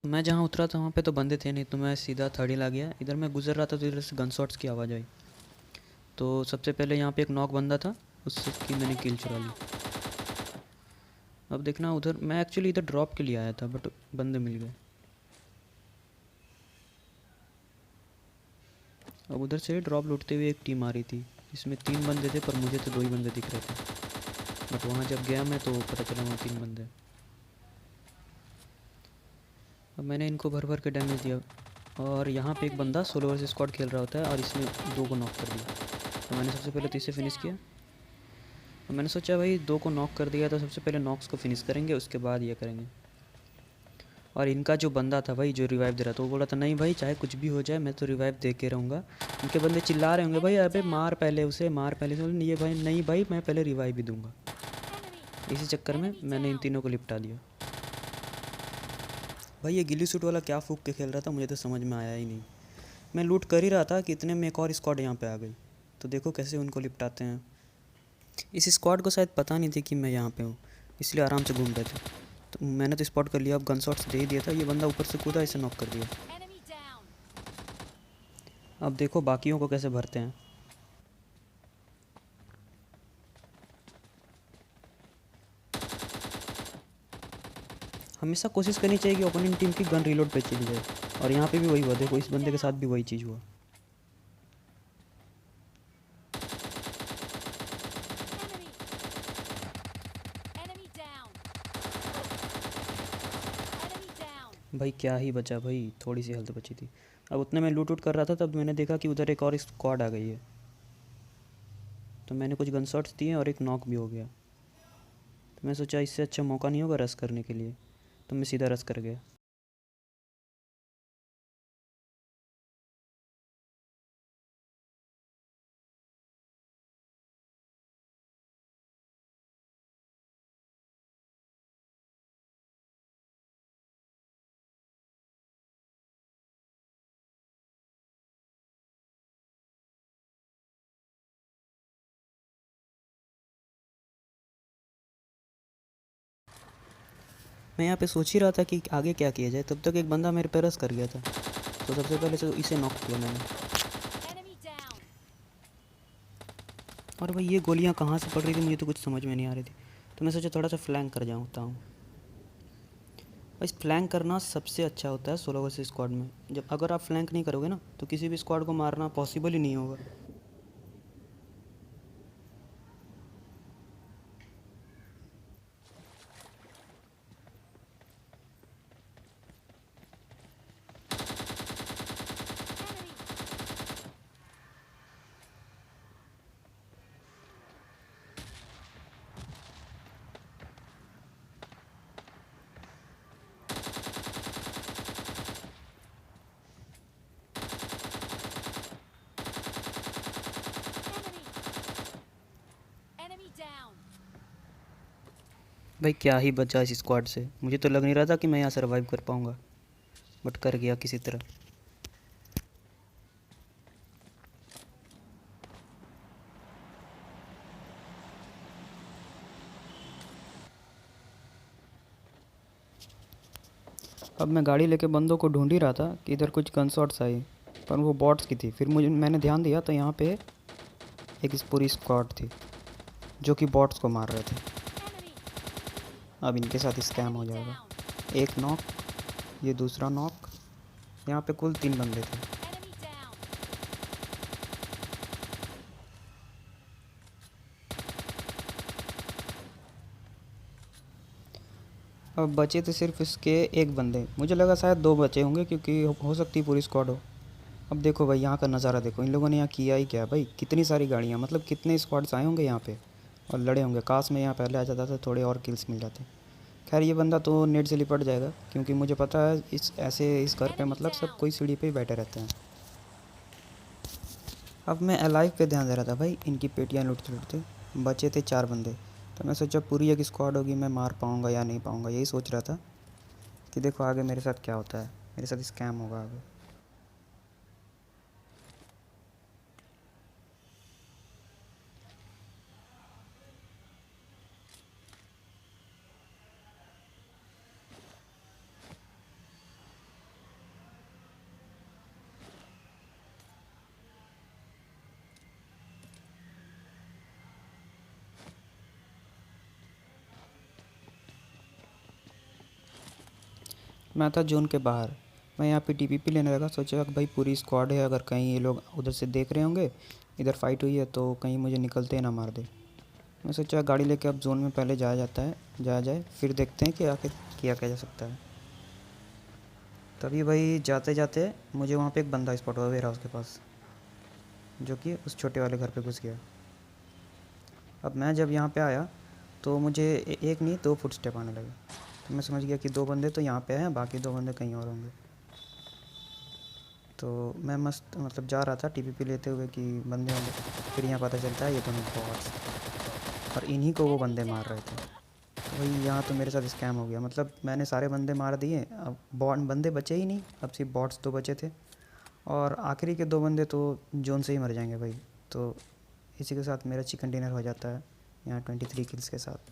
मैं जहाँ उतरा था वहाँ पे तो बंदे थे नहीं, तो मैं सीधा थर्ड हिल आ गया। इधर मैं गुजर रहा था तो इधर से गन शॉट्स की आवाज़ आई। तो सबसे पहले यहाँ पे एक नॉक बंदा था, उससे की मैंने किल चुरा ली। अब देखना उधर, मैं एक्चुअली इधर ड्रॉप के लिए आया था बट बंदे मिल गए। अब उधर से ड्रॉप लूटते हुए एक टीम आ रही थी, इसमें 3 बंदे थे पर मुझे तो 2 ही बंदे दिख रहे थे। बट वहाँ जब गया मैं तो पता चला वहाँ 3 बंदे। अब मैंने इनको भर भर के डैमेज दिया। और यहाँ पे एक बंदा सोलो वर्सेस स्क्वाड खेल रहा होता है और इसने 2 को नॉक कर दिया। तो मैंने सबसे पहले तो इसे फिनिश किया। और मैंने सोचा भाई 2 को नॉक कर दिया तो सबसे पहले नॉक्स को फिनिश करेंगे, उसके बाद ये करेंगे। और इनका जो बंदा था भाई जो रिवाइव दे रहा था, वो बोला था नहीं भाई चाहे कुछ भी हो जाए मैं तो रिवाइव दे के रहूँगा। इनके बंदे चिल्ला रहे होंगे भाई अबे मार पहले उसे, मार पहले से। ये भाई नहीं भाई मैं पहले रिवाइव भी दूंगा। इसी चक्कर में मैंने इन तीनों को लिपटा दिया। भाई ये गिल्ली सूट वाला क्या फूक के खेल रहा था, मुझे तो समझ में आया ही नहीं। मैं लूट कर ही रहा था कि इतने में एक और स्क्वाड यहाँ पे आ गई। तो देखो कैसे उनको लिपटाते हैं। इस स्क्वाड को शायद पता नहीं थी कि मैं यहाँ पे हूँ, इसलिए आराम से घूम रहे थे। तो मैंने तो स्पॉट कर लिया, अब गन शॉट्स दे ही दिया था। ये बंदा ऊपर से कूदा, इसे नॉक कर दिया। अब देखो बाकियों को कैसे भरते हैं। हमेशा कोशिश करनी चाहिए कि ओपोनेंट टीम की गन रीलोड पे चली जाए। और यहाँ पे भी वही हुआ, देखो इस बंदे के साथ भी वही चीज़ हुआ। भाई क्या ही बचा भाई, थोड़ी सी हेल्थ बची थी। अब उतने में लूट उट कर रहा था तब मैंने देखा कि उधर एक और स्क्वाड आ गई है। तो मैंने कुछ गन शॉट्स दिए और एक नॉक भी हो गया। तो मैं सोचा इससे अच्छा मौका नहीं होगा रश करने के लिए, तो मैं सीधा रश कर गया। मैं यहाँ पे सोच ही रहा था कि आगे क्या किया जाए, तब तक एक बंदा मेरे पे रश कर गया था। तो सबसे पहले तो इसे नॉक किया मैंने। और भाई ये गोलियाँ कहाँ से पड़ रही थी मुझे तो कुछ समझ में नहीं आ रही थी। तो मैं सोचा थोड़ा सा फ्लैंक कर जाऊँता हूँ। इस फ्लैंक करना सबसे अच्छा होता है सोलो वर्सेस स्क्वाड में। जब अगर आप फ्लैंक नहीं करोगे ना तो किसी भी स्क्वाड को मारना पॉसिबल ही नहीं होगा। भाई क्या ही बचा इस स्क्वाड से, मुझे तो लग नहीं रहा था कि मैं यहाँ सर्वाइव कर पाऊँगा, बट कर गया किसी तरह। अब मैं गाड़ी लेके बंदों को ढूंढ ही रहा था कि इधर कुछ गन शॉट्स आई, पर वो बॉट्स की थी। फिर मैंने ध्यान दिया तो यहाँ पे एक इस पूरी स्क्वाड थी जो कि बॉट्स को मार रहे थे। अब इनके साथ स्कैम हो जाएगा। एक नॉक, ये दूसरा नॉक। यहाँ पे कुल 3 बंदे थे। अब बचे थे सिर्फ इसके एक बंदे, मुझे लगा शायद 2 बचे होंगे क्योंकि हो सकती पूरी स्क्वाड हो। अब देखो भाई यहाँ का नज़ारा देखो, इन लोगों ने यहाँ किया ही क्या भाई, कितनी सारी गाड़ियाँ, मतलब कितने स्क्वाड्स आए होंगे यहाँ पे और लड़े होंगे। काश में यहाँ पहले आ जाता तो थोड़े और किल्स मिल जाते। खैर ये बंदा तो नेट से लिपट जाएगा क्योंकि मुझे पता है इस घर पे मतलब सब कोई सीढ़ी पे ही बैठे रहते हैं। अब मैं अलाइव पे ध्यान दे रहा था भाई, इनकी पेटियाँ लूटते लूटते। बचे थे 4 बंदे। तो मैं सोचा पूरी एक स्क्वाड होगी, मैं मार पाऊँगा या नहीं पाऊँगा, यही सोच रहा था कि देखो आगे मेरे साथ क्या होता है। मेरे साथ स्कैम होगा आगे। मैं था जोन के बाहर। मैं यहाँ पे टीपीपी लेने लगा, सोचा कि भाई पूरी स्क्वाड है, अगर कहीं ये लोग उधर से देख रहे होंगे, इधर फाइट हुई है तो कहीं मुझे निकलते ही ना मार दे। मैं सोचा गाड़ी लेके अब जोन में पहले जाया जाए, फिर देखते हैं कि आखिर किया जा सकता है। तभी भाई जाते जाते मुझे वहाँ पे एक बंदा स्पॉट हुआ वेयर हाउस के पास, जो कि उस छोटे वाले घर पे घुस गया। अब मैं जब यहाँ पे आया तो मुझे एक नहीं 2 फुटस्टेप आने लगे, तो मैं समझ गया कि 2 बंदे तो यहाँ पे हैं, बाकी 2 बंदे कहीं और होंगे। तो मैं मस्त मतलब जा रहा था टीपीपी लेते हुए कि बंदे होंगे, फिर यहाँ पता चलता है ये दोनों बॉट्स, और इन्हीं को वो बंदे मार रहे थे। तो भाई यहाँ तो मेरे साथ स्कैम हो गया, मतलब मैंने सारे बंदे मार दिए, अब बंदे बचे ही नहीं, अब सिर्फ बॉट्स 2 बचे थे, और आखिरी के 2 बंदे तो जोन से ही मर जाएंगे भाई। तो इसी के साथ मेरा चिकन डिनर हो जाता है यहाँ 23 किल्स के साथ।